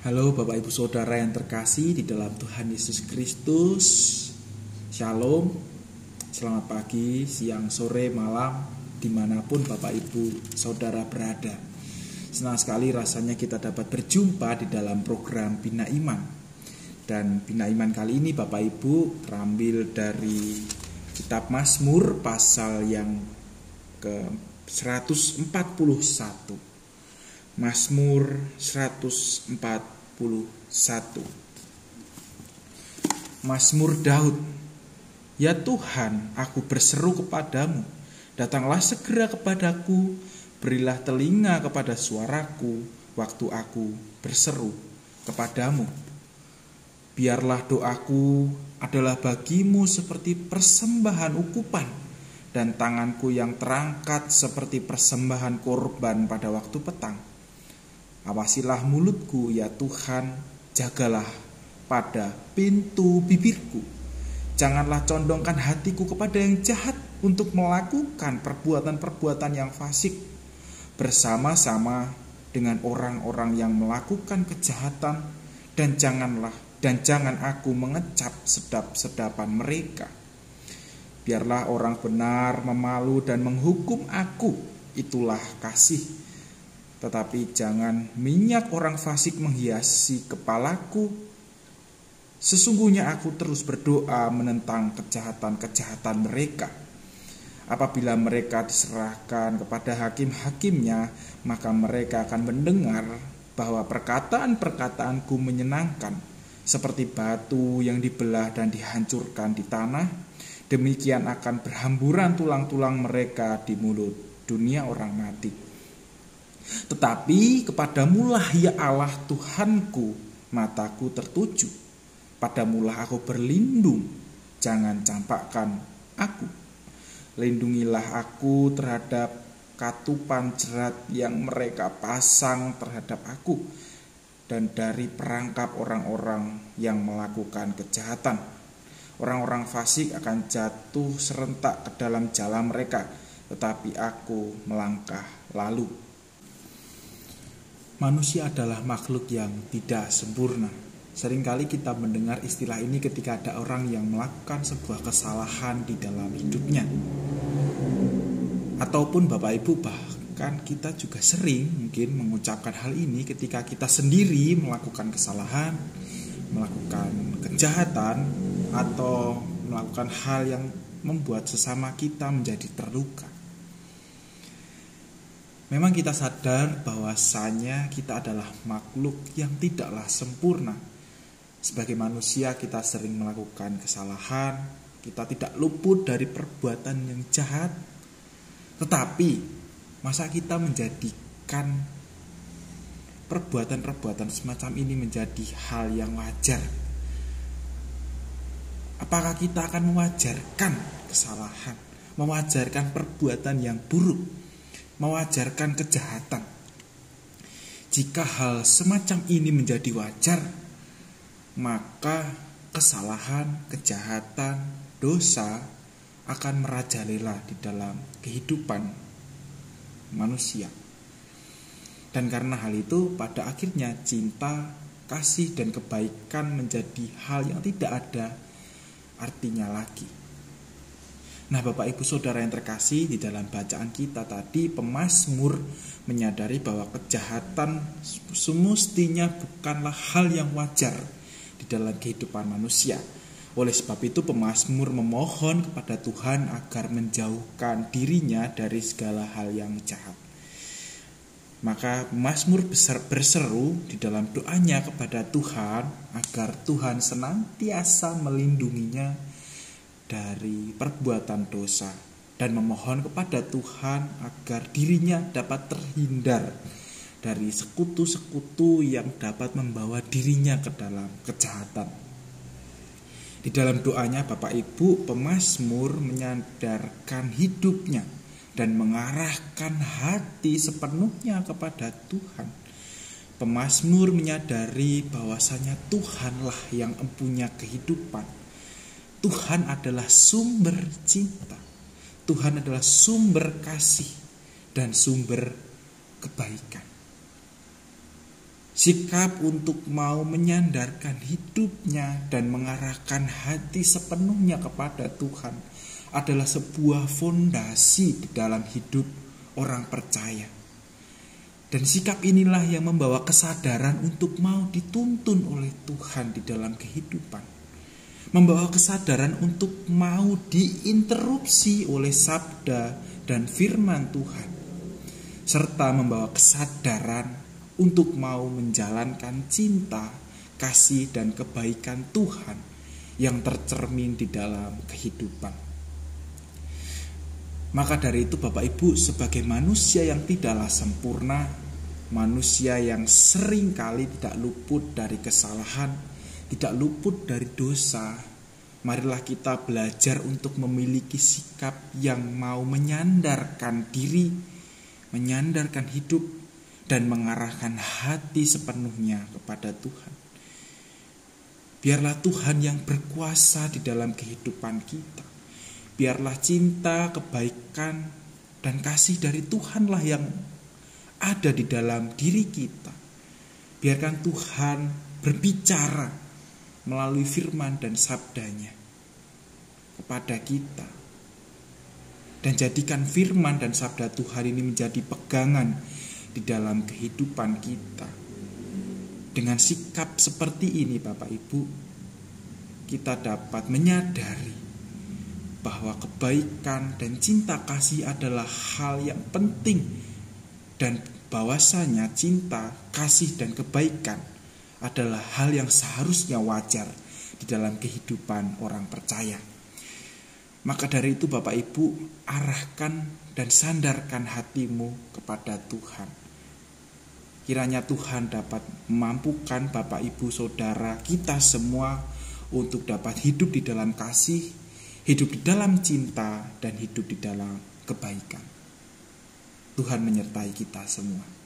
Halo Bapak Ibu Saudara yang terkasih di dalam Tuhan Yesus Kristus. Shalom. Selamat pagi, siang, sore, malam, dimanapun Bapak Ibu Saudara berada. Senang sekali rasanya kita dapat berjumpa di dalam program Bina Iman. Dan Bina Iman kali ini Bapak Ibu terambil dari kitab Mazmur pasal yang ke 141. Mazmur 141. Mazmur Daud. Ya Tuhan, aku berseru kepadamu, datanglah segera kepadaku, berilah telinga kepada suaraku waktu aku berseru kepadamu. Biarlah doaku adalah bagimu seperti persembahan ukupan, dan tanganku yang terangkat seperti persembahan korban pada waktu petang. Awasilah mulutku ya Tuhan, jagalah pada pintu bibirku. Janganlah condongkan hatiku kepada yang jahat untuk melakukan perbuatan-perbuatan yang fasik bersama-sama dengan orang-orang yang melakukan kejahatan, dan jangan aku mengecap sedap-sedapan mereka. Biarlah orang benar memalu dan menghukum aku, itulah kasih. Tetapi jangan minyak orang fasik menghiasi kepalaku. Sesungguhnya aku terus berdoa menentang kejahatan-kejahatan mereka. Apabila mereka diserahkan kepada hakim-hakimnya, maka mereka akan mendengar bahwa perkataan-perkataanku menyenangkan, seperti batu yang dibelah dan dihancurkan di tanah. Demikian akan berhamburan tulang-tulang mereka di mulut dunia orang mati. Tetapi kepadamulah ya Allah Tuhanku, mataku tertuju. Padamulah aku berlindung, jangan campakkan aku. Lindungilah aku terhadap katupan jerat yang mereka pasang terhadap aku, dan dari perangkap orang-orang yang melakukan kejahatan. Orang-orang fasik akan jatuh serentak ke dalam jalan mereka, tetapi aku melangkah lalu. Manusia adalah makhluk yang tidak sempurna. Seringkali kita mendengar istilah ini ketika ada orang yang melakukan sebuah kesalahan di dalam hidupnya. Ataupun Bapak Ibu, bahkan kita juga sering mungkin mengucapkan hal ini ketika kita sendiri melakukan kesalahan, melakukan kejahatan, atau melakukan hal yang membuat sesama kita menjadi terluka. Memang kita sadar bahwasanya kita adalah makhluk yang tidaklah sempurna. Sebagai manusia kita sering melakukan kesalahan, kita tidak luput dari perbuatan yang jahat. Tetapi masa kita menjadikan perbuatan-perbuatan semacam ini menjadi hal yang wajar? Apakah kita akan mewajarkan kesalahan, mewajarkan perbuatan yang buruk, mewajarkan kejahatan? Jika hal semacam ini menjadi wajar, maka kesalahan, kejahatan, dosa akan merajalela di dalam kehidupan manusia. Dan karena hal itu, pada akhirnya cinta, kasih, dan kebaikan menjadi hal yang tidak ada artinya lagi. Nah Bapak Ibu Saudara yang terkasih, di dalam bacaan kita tadi, pemazmur menyadari bahwa kejahatan semestinya bukanlah hal yang wajar di dalam kehidupan manusia. Oleh sebab itu pemazmur memohon kepada Tuhan agar menjauhkan dirinya dari segala hal yang jahat. Maka pemazmur berseru di dalam doanya kepada Tuhan agar Tuhan senantiasa melindunginya dari perbuatan dosa, dan memohon kepada Tuhan agar dirinya dapat terhindar dari sekutu-sekutu yang dapat membawa dirinya ke dalam kejahatan. Di dalam doanya Bapak Ibu, pemazmur menyadarkan hidupnya dan mengarahkan hati sepenuhnya kepada Tuhan. Pemazmur menyadari bahwasanya Tuhanlah yang mempunyai kehidupan. Tuhan adalah sumber cinta. Tuhan adalah sumber kasih dan sumber kebaikan. Sikap untuk mau menyandarkan hidupnya dan mengarahkan hati sepenuhnya kepada Tuhan adalah sebuah fondasi di dalam hidup orang percaya. Dan sikap inilah yang membawa kesadaran untuk mau dituntun oleh Tuhan di dalam kehidupan. Membawa kesadaran untuk mau diinterupsi oleh sabda dan firman Tuhan. Serta membawa kesadaran untuk mau menjalankan cinta, kasih, dan kebaikan Tuhan yang tercermin di dalam kehidupan. Maka dari itu Bapak Ibu, sebagai manusia yang tidaklah sempurna, manusia yang seringkali tidak luput dari kesalahan, tidak luput dari dosa, marilah kita belajar untuk memiliki sikap yang mau menyandarkan diri, menyandarkan hidup, dan mengarahkan hati sepenuhnya kepada Tuhan. Biarlah Tuhan yang berkuasa di dalam kehidupan kita. Biarlah cinta, kebaikan, dan kasih dari Tuhanlah yang ada di dalam diri kita. Biarkan Tuhan berbicara melalui firman dan sabdanya kepada kita. Dan jadikan firman dan sabda Tuhan ini menjadi pegangan di dalam kehidupan kita. Dengan sikap seperti ini Bapak Ibu, kita dapat menyadari bahwa kebaikan dan cinta kasih adalah hal yang penting, dan bahwasanya cinta, kasih, dan kebaikan adalah hal yang seharusnya wajar di dalam kehidupan orang percaya. Maka dari itu Bapak Ibu, arahkan dan sandarkan hatimu kepada Tuhan. Kiranya Tuhan dapat memampukan Bapak Ibu Saudara kita semua untuk dapat hidup di dalam kasih, hidup di dalam cinta, dan hidup di dalam kebaikan. Tuhan menyertai kita semua.